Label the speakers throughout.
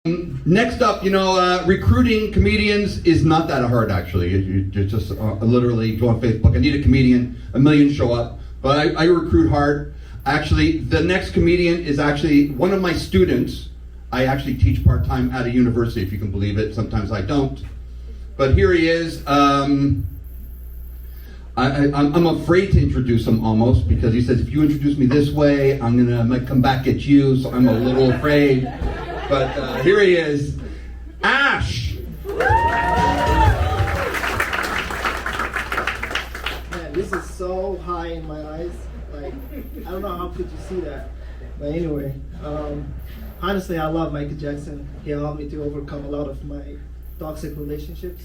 Speaker 1: Next up, recruiting comedians is not that hard, actually. You just literally go on Facebook. I need a comedian. A million show up. But I recruit hard. Actually, the next comedian is actually one of my students. I actually teach part-time at a university, if you can believe it. Sometimes I don't. But here he is. I'm afraid to introduce him almost, because he says, if you introduce me this way, I might come back at you, so I'm a little afraid. But here he is, Ash.
Speaker 2: Man, this is so high in my eyes. Like, I don't know how could you see that. But anyway, honestly, I love Michael Jackson. He helped me to overcome a lot of my toxic relationships.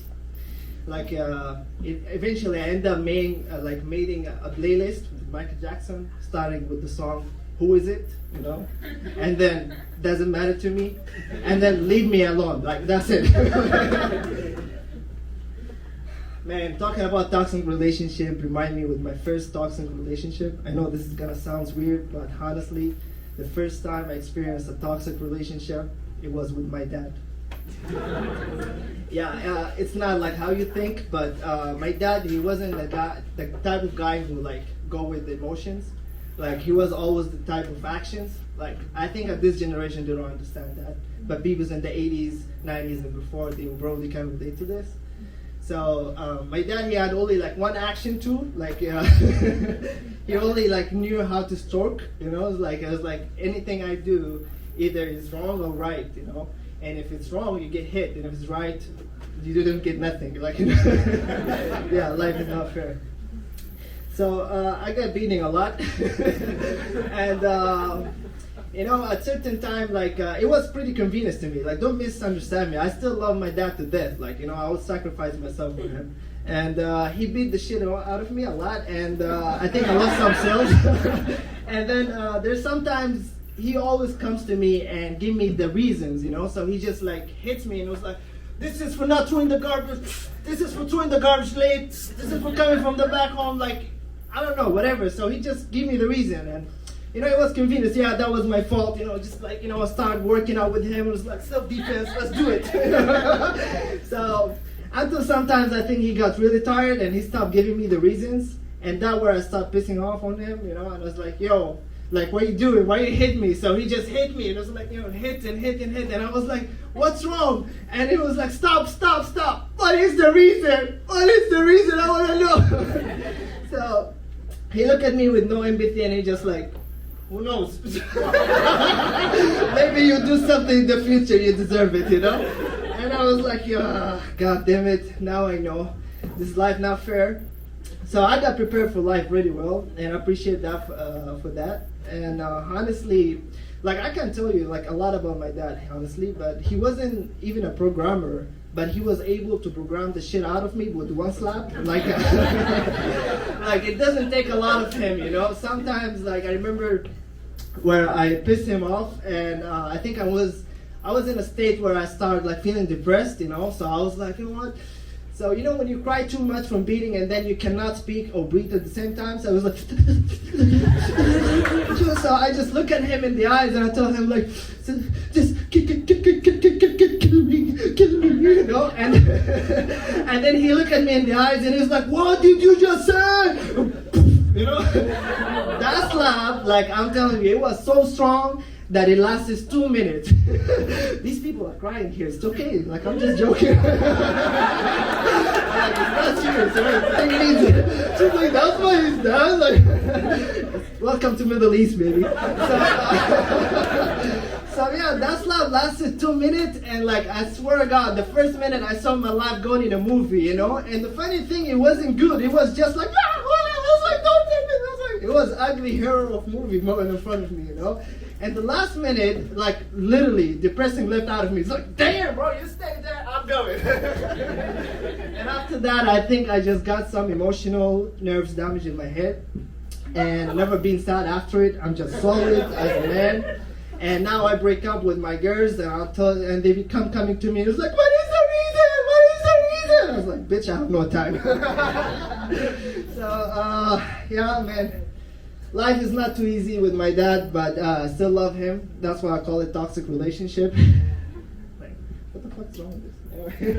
Speaker 2: Like, eventually I ended up making a playlist with Michael Jackson, starting with the song "Who Is It," and then "Doesn't Matter to Me," and then "Leave Me Alone." Like, that's it. Man, talking about toxic relationship remind me with my first toxic relationship. I know this is gonna sound weird, but honestly, the first time I experienced a toxic relationship, it was with my dad. Yeah, it's not like how you think, but my dad, he wasn't the type of guy who go with the emotions. Like, he was always the type of actions. Like, I think at this generation they don't understand that, but people in the 80s, 90s, and before, they probably can relate to this. So my dad, he had only one action tool. He only knew how to stroke. It was like anything I do, either it's wrong or right. And if it's wrong, you get hit, and if it's right, you don't get nothing. Yeah, life is not fair. So I got beating a lot, and at certain time, it was pretty convenient to me. Don't misunderstand me. I still love my dad to death. I would sacrifice myself for him, and he beat the shit out of me a lot, and I think I lost some cells. And then there's sometimes he always comes to me and give me the reasons, So he just hits me and was like, "This is for not throwing the garbage. This is for throwing the garbage late. This is for coming from the back home." I don't know, whatever. So he just give me the reason, and it was convenient. Yeah, that was my fault. I started working out with him. It was self-defense. Let's do it. So until sometimes I think he got really tired and he stopped giving me the reasons, and that's where I stopped pissing off on him. And I was like, "Yo, what are you doing? Why you hit me?" So he just hit me. It was hit and hit and hit. And I was like, "What's wrong?" And he was like, "Stop, stop, stop. What is the reason? What is the reason? I want to know." So he looked at me with no empathy, and he just who knows? Maybe you do something in the future, you deserve it, And I was like, "Yeah, God damn it. Now I know. This life not fair." So I got prepared for life really well, and I appreciate that for that. And honestly, I can tell you a lot about my dad, honestly, but he wasn't even a programmer, but he was able to program the shit out of me with one slap. It doesn't take a lot of him, Sometimes, I remember where I pissed him off, and I think I was in a state where I started feeling depressed, So I was like, you know what? So when you cry too much from beating and then you cannot speak or breathe at the same time, so I was like, so I just look at him in the eyes and I tell him just kill me, and then he looked at me in the eyes and he's like, "What did you just say?" That slap, I'm telling you, it was so strong that it lasted 2 minutes. These people are crying here. It's okay. I'm just joking. It's not serious, right? Take it easy. She's like, "That's why he's done." Welcome to Middle East, baby. So yeah, that slap lasted 2 minutes, and I swear to God, the first minute I saw my life going in a movie, And the funny thing, it wasn't good. It was just I was like, "Don't take it." It was ugly horror of movie going in front of me, And the last minute, literally, depressing left out of me. It's like, "Damn, bro, you stay there, I'm going." And after that, I think I just got some emotional nerves damage in my head. And I've never been sad after it. I'm just solid as a man. And now I break up with my girls, and they become coming to me. It's like, "What is the reason? What is the reason?" I was like, "Bitch, I have no time." So, yeah, man. Life is not too easy with my dad, but I still love him. That's why I call it toxic relationship. fuck's wrong with this?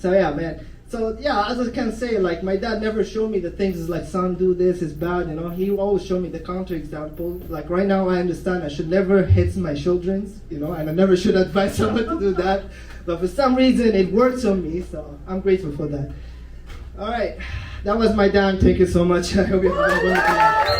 Speaker 2: So yeah, man. So yeah, as I can say, like my dad never showed me the things is like, son, do this is bad. You know, he always showed me the counter example. Like right now, I understand I should never hit my children. You know, and I never should advise someone to do that. But for some reason, it works on me. So I'm grateful for that. All right, that was my dad. Thank you so much. I hope you have a wonderful night.